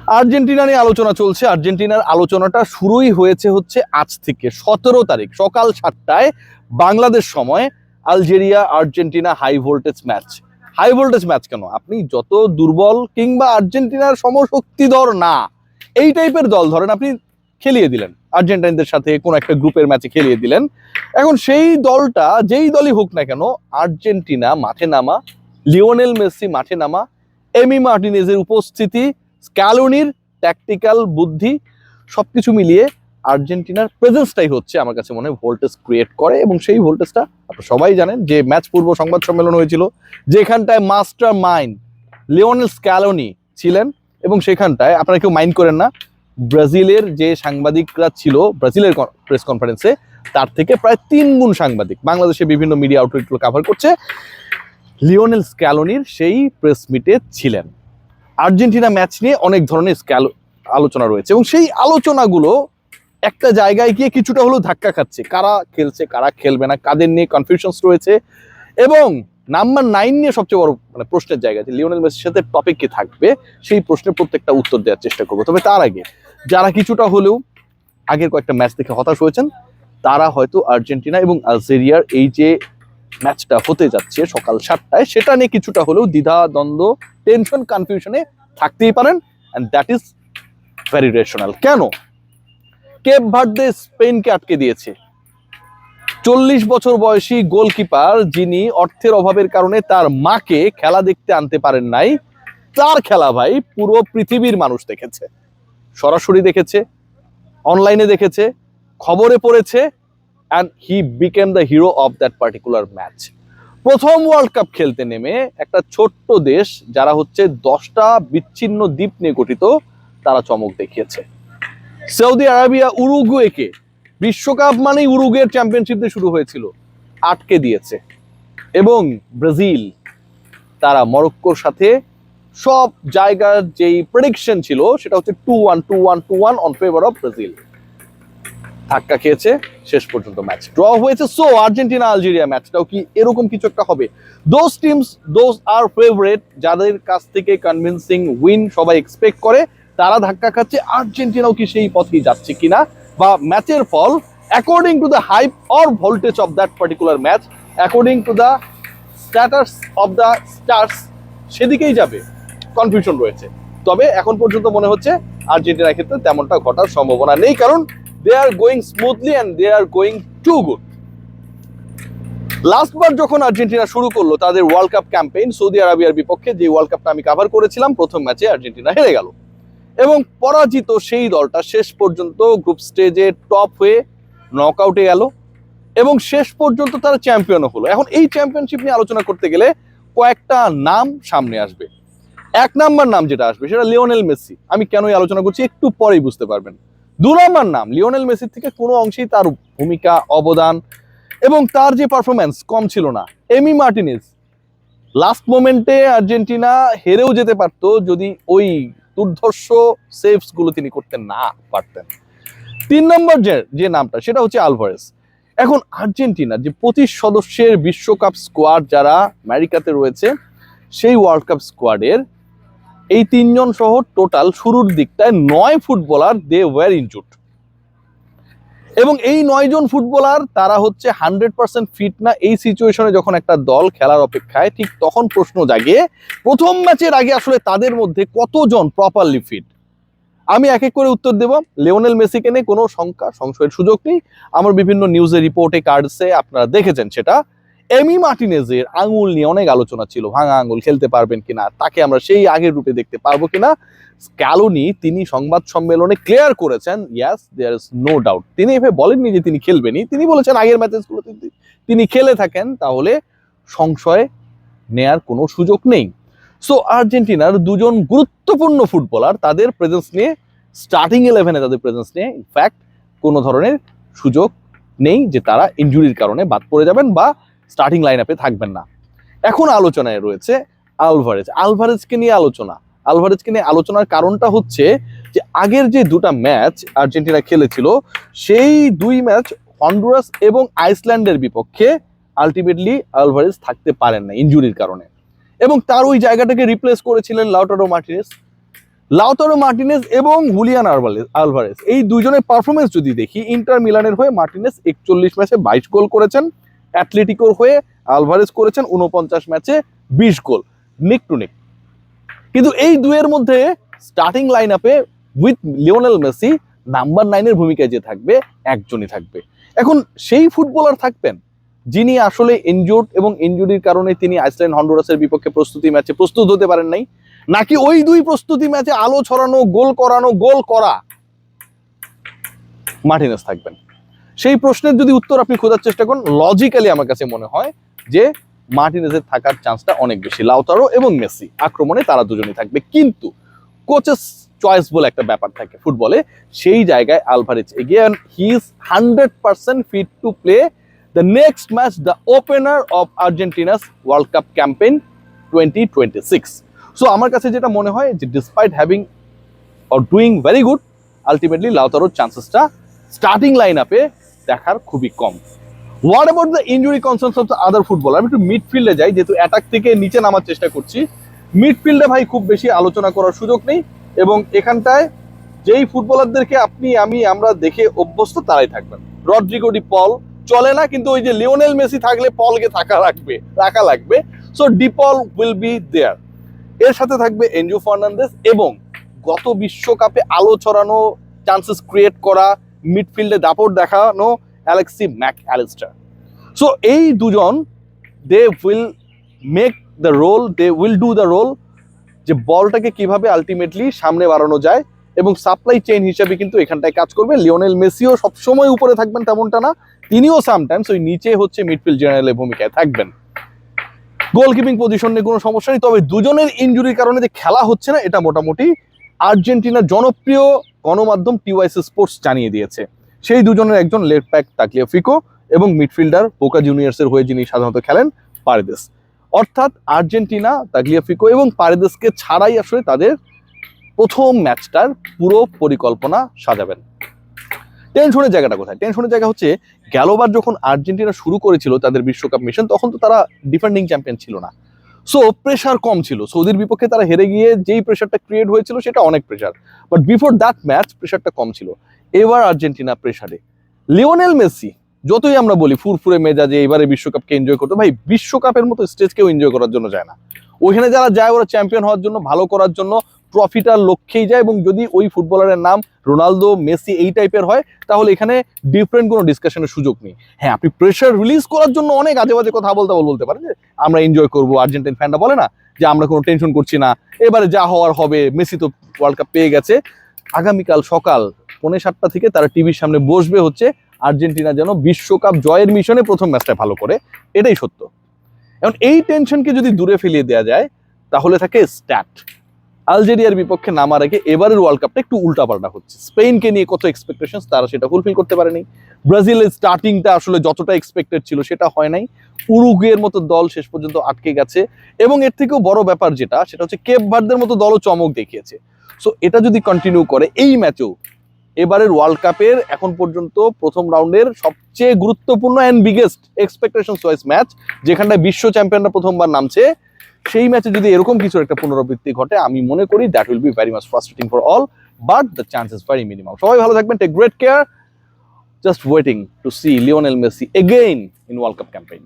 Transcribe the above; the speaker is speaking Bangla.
আর্জেন্টিনা নিয়ে আলোচনা চলছে। আর্জেন্টিনার আলোচনাটা শুরুই হয়েছে হচ্ছে আজ থেকে 17 তারিখ সকাল 7টায় বাংলাদেশ সময় Algeria Argentina high voltage match. High voltage match কেন? আপনি যত দুর্বল কিংবা আর্জেন্টিনার সমশক্তিধর না এই টাইপের দল ধরেন আপনি খেলিয়ে দিলেন, আর্জেন্টাইনদের সাথে কোন একটা গ্রুপের ম্যাচে খেলিয়ে দিলেন। এখন সেই দলটা যেই দলই হোক না কেন, আর্জেন্টিনা মাঠে নামা, লিওনেল মেসি মাঠে নামা, এমি মার্টিনেজের উপস্থিতি, স্ক্যালোনির ট্যাকটিক্যাল বুদ্ধি, সবকিছু মিলিয়ে আর্জেন্টিনার প্রেজেন্সটাই হচ্ছে আমার কাছে মনে হয় ভোল্টেজ ক্রিয়েট করে। এবং সেই ভোল্টেজটা আপনারা সবাই জানেন যে ম্যাচ পূর্ব সংবাদ সম্মেলন হয়েছিল, যেখানটায় মাস্টার মাইন্ড লিওনেল স্ক্যালোনি ছিলেন। এবং সেখানটায় আপনারা কেউ মাইন্ড করেন না, ব্রাজিলের যে সাংবাদিকরা ছিল ব্রাজিলের প্রেস কনফারেন্সে, তার থেকে প্রায় 3 গুণ সাংবাদিক বাংলাদেশে বিভিন্ন মিডিয়া আউটলেটগুলো কভার করছে, লিওনেল স্ক্যালোনির সেই প্রেস মিটে ছিলেন। আর্জেন্টিনা ম্যাচ নিয়ে অনেক ধরনের আলোচনা রয়েছে এবং সেই আলোচনাগুলো একটা জায়গায় গিয়ে কিছুটা হলেও ধাক্কা খাচ্ছে। কারা খেলছে কারা খেলবে না, কাদের নিয়ে কনফিউশনস রয়েছে। এবং নাম্বার 9 নিয়ে সবচেয়ে বড় প্রশ্নের জায়গা, যে লিওনেল মেসির সাথে টপিক কি থাকবে, সেই প্রশ্নের প্রত্যেকটা উত্তর দেওয়ার চেষ্টা করবো। তবে তার আগে যারা কিছুটা হলেও আগের কয়েকটা ম্যাচ দেখে হতাশ হয়েছেন, তারা হয়তো আর্জেন্টিনা এবং আলজেরিয়ার এই যে ম্যাচটা হতে যাচ্ছে সকাল 7টায়, সেটা নিয়ে কিছুটা হলেও দ্বিধা দ্বন্দ্ব, টেনশন, কনফিউশনে থাকতেই পারেন। And that is very rational. কেন? কেপ ভার্দে স্পেনকে আটকে দিয়েছে। 40 বছর বয়সী গোলকিপার, যিনি অর্থের অভাবের কারণে তার মাকে খেলা দেখতে আনতে পারেন নাই, তার খেলা ভাই পুরো পৃথিবীর মানুষ দেখেছে, সরাসরি দেখেছে, অনলাইনে দেখেছে, খবরে পড়েছে। and he became the hero of that particular match. প্রথম ওয়ার্ল্ড কাপ খেলতে নেমে একটা ছোট্ট দেশ, যারা হচ্ছে 10টা বিচ্ছিন্ন দ্বীপ নিয়ে গঠিত, তারা চমক দেখিয়েছে। সৌদি আরবিয়া উরুগুয়েকে, বিশ্বকাপ মানেই উরুগুয়ের চ্যাম্পিয়নশিপ দিয়ে শুরু হয়েছিল, আটকে দিয়েছে। এবং ব্রাজিল, তারা মরক্কোর সাথে সব জায়গার যেই প্রেডিকশন ছিল সেটা হচ্ছে 2-1 অন ফেভার অফ ব্রাজিল, ধাক্কা খেয়েছে। শেষ পর্যন্ত ম্যাচ ড্র হয়েছে। সো আর্জেন্টিনা আলজেরিয়া ম্যাচটাও কি এরকম কিছু একটা হবে? Those teams, those are favourite, যাদের কাছ থেকে কনভিন্সিং উইন সবাই এক্সপেক্ট করে, তারা ধাক্কা খাচ্ছে। আর্জেন্টিনাও কি সেই পথেই যাচ্ছে কিনা, বা ম্যাচের ফল according to the hype or voltage of that particular match, according to the status of the stars, সেদিকেই যাবে? কনফিউশন রয়েছে। তবে এখন পর্যন্ত মনে হচ্ছে আর্জেন্টিনার ক্ষেত্রে তেমনটা ঘটার সম্ভাবনা নেই, কারণ they are going smoothly and they are going too good. লাস্টবার যখন আর্জেন্টিনা শুরু করলো তাদের ওয়ার্ল্ড কাপ ক্যাম্পেইন সৌদি আরবিয়ার বিপক্ষে, যে ওয়ার্ল্ড কাপটা আমি কভার করেছিলাম, প্রথম ম্যাচে আর্জেন্টিনা হেরে গেল এবং পরাজিত সেই দলটা শেষ পর্যন্ত গ্রুপ স্টেজে টপ হয়ে নকআউটে গেল এবং শেষ পর্যন্ত তারা চ্যাম্পিয়নও হলো। এখন এই চ্যাম্পিয়নশিপ নিয়ে আলোচনা করতে গেলে কয়েকটা নাম সামনে আসবে। 1 নাম্বার নাম যেটা আসবে সেটা লিওনেল মেসি। আমি কেন এই আলোচনা করছি একটু পরেই বুঝতে পারবেন। 2 নম্বর নাম, লিওনেল মেসির থেকে কোনো অংশেই তার ভূমিকা, অবদান এবং তার যে পারফরমেন্স কম ছিল না, এমি মার্টিনেজ। লাস্ট মোমেন্টে আর্জেন্টিনা হেরেও যেতে পারত যদি ওই দুর্ধর্ষ সেভস গুলো তিনি করতে না পারতেন। 3 নম্বর যে নামটা সেটা হচ্ছে আলভারেজ। এখন আর্জেন্টিনার যে 25 সদস্যের বিশ্বকাপ স্কোয়াড যারা আমেরিকাতে রয়েছে, সেই ওয়ার্ল্ড কাপ স্কোয়াডের এই 3 জন সহ টোটাল শুরুর দিকটায় 9 ফুটবলার দে ওয়ার ইনজুর্ড। এবং এই 9 জন ফুটবলার তারা হচ্ছে 100% ফিট না। এই সিচুয়েশনে যখন একটা দল খেলার অপেক্ষায়, ঠিক তখন প্রশ্ন জাগে প্রথম ম্যাচের আগে আসলে তাদের মধ্যে কতজন প্রপারলি ফিট। আমি এক এক করে উত্তর দেব। লিওনেল মেসিকে নিয়ে কোনো সংশয়ের সুযোগ নেই, আমার বিভিন্ন নিউজে, রিপোর্টে, কার্ডসে আপনারা দেখেছেন সেটা। এমি মার্টিনেজের আঙুল নিয়ে অনেক আলোচনা ছিল, ভাঙা আঙুল, খেলতে পারবেন কিনা, তাকে আমরা সেই আগের রূপে দেখতে পারবো কিনা। স্ক্যালোনি তিনি সংবাদ সম্মেলনে ক্লিয়ার করেছেন, ইয়াস দেয়ার ইজ নো ডাউট। তিনি এভাবে বলেননি যে তিনি খেলবেনই, তিনি বলেছেন আগের ম্যাচেসগুলোতে তিনি খেলে থাকেন তাহলে সংশয় নেয়ার কোনো সুযোগ নেই। সো আর্জেন্টিনার 2 জন গুরুত্বপূর্ণ ফুটবলার, তাদের প্রেজেন্স নিয়ে, স্টার্টিং 11-এ তাদের প্রেজেন্স নিয়ে ইনফ্যাক্ট কোনো ধরনের সুযোগ নেই যে তারা ইনজুরির কারণে বাদ পড়ে যাবেন বা স্টার্টিং লাইন আপে থাকবেন না। এখন আলোচনায় রয়েছে আলভারেজকে নিয়ে আলোচনা। আলভারেজকে নিয়ে আলোচনার কারণটা হচ্ছে যে আগের যে 2টা ম্যাচ আর্জেন্টিনা খেলেছিল, সেই 2 ম্যাচ হন্ডুরাস এবং আইসল্যান্ডের বিপক্ষে আলটিমেটলি আলভারেজ থাকতে পারেন না ইনজুরির কারণে, এবং তার ওই জায়গাটাকে রিপ্লেস করেছিলেন লাউটারো মার্টিনেজ। লাউতারো মার্টিনেজ এবং হুলিয়ান আলভারেজ এই দুজনের পারফরমেন্স যদি দেখি, ইন্টার মিলানের হয়ে মার্টিনেজ 41 ম্যাচে 22 গোল করেছেন, অ্যাটলেটিকোর হয়ে আলভারেজ করেছেন 49 ম্যাচে 20 গোল, নিক টু নিক। কিন্তু এই দুয়ের মধ্যে স্টার্টিং লাইন আপে উইথ লিওনেল মেসি নাম্বার 9 এর ভূমিকায় যে থাকবে একজনই থাকবে। এখন সেই ফুটবলার থাকবেন যিনি আসলে ইনজুর্ড এবং ইনজুরির কারণে তিনি আইসল্যান্ড হন্ডুরাসের বিপক্ষে প্রস্তুতি ম্যাচে প্রস্তুত হতে পারেন নাই, নাকি ওই দুই প্রস্তুতি ম্যাচে আলো ছড়ানো, গোল করানো, গোল করা মার্টিনেজ থাকবেন? সেই প্রশ্নের যদি উত্তর আপনি খোঁজার চেষ্টা করেন, লজিক্যালি আমার কাছে মনে হয় যে মার্টিনেজের থাকার চান্সটা অনেক বেশি। লাউতারো এবং মেসি আক্রমণে তারা দুজনই থাকবে, কিন্তু কোচেস চয়েস বলে একটা ব্যাপার থাকে ফুটবলে, সেই জায়গায় Alvarez again he is 100% fit to play the next match, the opener of Argentina's world cup campaign 2026। So আমার কাছে যেটা মনে হয় যে despite having or doing very good, ultimately লাউতারোর চান্সেসটা স্টার্টিং লাইন আপে দেখার খুবই কম। What about the injury concerns of the other footballer? আমি একটু মিডফিল্ডে যাই, যেহেতু অ্যাটাক থেকে নিচে নামার চেষ্টা করছি। মিডফিল্ডে ভাই খুব বেশি আলোচনা করার সুযোগ নেই, এবং এখানটায় যেই ফুটবলারদেরকে আমরা দেখে অভ্যস্ত তারাই থাকবেন। রড্রিগো ডি পল চলে না, কিন্তু ওই যে লিওনেল মেসি থাকলে পলকে রাখা লাগবে। So De Paul will be there. এর সাথে থাকবে এনজো ফার্নান্দেজ এবং গত বিশ্বকাপে আলো ছড়ানো, চান্সেস ক্রিয়েট করা, মিডফিল্ডে দাপট দেখানো অ্যালেক্সি ম্যাক অ্যালিস্টার। সো এই দুজন they will make the role, they will do the role, যে বলটাকে কিভাবে আলটিমেটলি সামনে বাড়ানো যায়, এবং সাপ্লাই চেইন হিসেবে কিন্তু এখানটায় কাজ করবে। লিওনেল মেসিও সবসময় উপরে থাকবেন তেমনটা না, তিনিও সামটাইমস ওই নিচে হচ্ছে মিডফিল্ড জেনারেলের ভূমিকায় থাকবেন। গোলকিপিং পজিশন নিয়ে কোনো সমস্যা নেই, তবে দুজনের ইনজুরির কারণে যে খেলা হচ্ছে না, এটা মোটামুটি আর্জেন্টিনার জনপ্রিয় গণমাধ্যম টিওয়াইসি স্পোর্টস জানিয়ে দিয়েছে। সেই দুজনের একজন লেফট ব্যাক তাগলিয়াফিকো এবং মিডফিল্ডার বোকা জুনিয়র্সের হয়ে যিনি সাধারণত খেলেন পারেদেস। অর্থাৎ আর্জেন্টিনা তাগলিয়াফিকো এবং পারেদেসকে ছাড়াই আসলে তাদের প্রথম ম্যাচটার পুরো পরিকল্পনা সাজাবেন। টেনশনের জায়গাটা কোথায়? টেনশনের জায়গা হচ্ছে গেলবার যখন আর্জেন্টিনা শুরু করেছিল তাদের বিশ্বকাপ মিশন, তখন তো তারা ডিফেন্ডিং চ্যাম্পিয়ন ছিল না, সো প্রেশার কম ছিল। সৌদির বিপক্ষে তারা হেরে গিয়ে যেই প্রেশারটা ক্রিয়েট হয়েছিল সেটা অনেক pressure, but before that match প্রেশারটা কম ছিল। এবার আর্জেন্টিনা প্রেশারে। লিওনেল মেসি যতই আমরা বলি ফুরফুরে মেজাজে এবারে বিশ্বকাপকে এনজয় করতে, ভাই বিশ্বকাপের মতো স্টেজকেও এনজয় করার জন্য যায় না। ওইখানে যারা যায় ওরা চ্যাম্পিয়ন হওয়ার জন্য, ভালো করার জন্য, ট্রফিটার লক্ষ্যেই যায়। এবং যদি ওই ফুটবলারের নাম রোনালদো, মেসি এই টাইপের হয়, তাহলে এখানে ডিফারেন্ট কোনো ডিসকাশনের সুযোগ নেই। হ্যাঁ, আপনি প্রেশার রিলিজ করার জন্য অনেক আজে বাজে কথা বলতে পারেন যে আমরা এনজয় করবো, আর্জেন্টাইন ফ্যানরা বলে না যে আমরা কোনো টেনশন করছি না, এবারে যা হওয়ার হবে, মেসি তো ওয়ার্ল্ড কাপ পেয়ে গেছে। আগামীকাল সকাল 7:45 থেকে তারা টিভির সামনে বসবে হচ্ছে আর্জেন্টিনা যেন বিশ্বকাপ জয়ের মিশনে প্রথম ম্যাচটা ভালো করে, এটাই সত্য। এখন এই টেনশনকে যদি দূরে ফেলিয়ে দেওয়া যায়, তাহলে থাকে স্ট্যাট। আলজেরিয়ার বিপক্ষে নামার আগে এবারের ওয়ার্ল্ড কাপটা একটু উল্টাপাল্টা হচ্ছে। স্পেনকে নিয়ে কত এক্সপেকটেশন, তারা সেটা ফুলফিল করতে পারেনি। ব্রাজিলের স্টার্টিংটা আসলে যতটা এক্সপেক্টেড ছিল সেটা হয় নাই। উরুগুয়ের মতো দল শেষ পর্যন্ত আটকে গেছে, এবং এর থেকেও বড় ব্যাপার সেটা হচ্ছে কেপ ভার্দের মতো দলও চমক দেখিয়েছে। সো এটা যদি কন্টিনিউ করে এই ম্যাচেও, এবারের ওয়ার্ল্ড কাপের এখন পর্যন্ত প্রথম রাউন্ডের সবচেয়ে গুরুত্বপূর্ণ and biggest expectation wise match, যেখানটায় বিশ্ব চ্যাম্পিয়নরা প্রথমবার নামছে, সেই ম্যাচে যদি এরকম কিছু একটা পুনরাবৃত্তি ঘটে, আমি মনে করি that will be very much frustrating for all, but the chances very minimum. সবাই ভালো থাকবেন, take great care, just waiting to see Lionel Messi again in World cup campaign.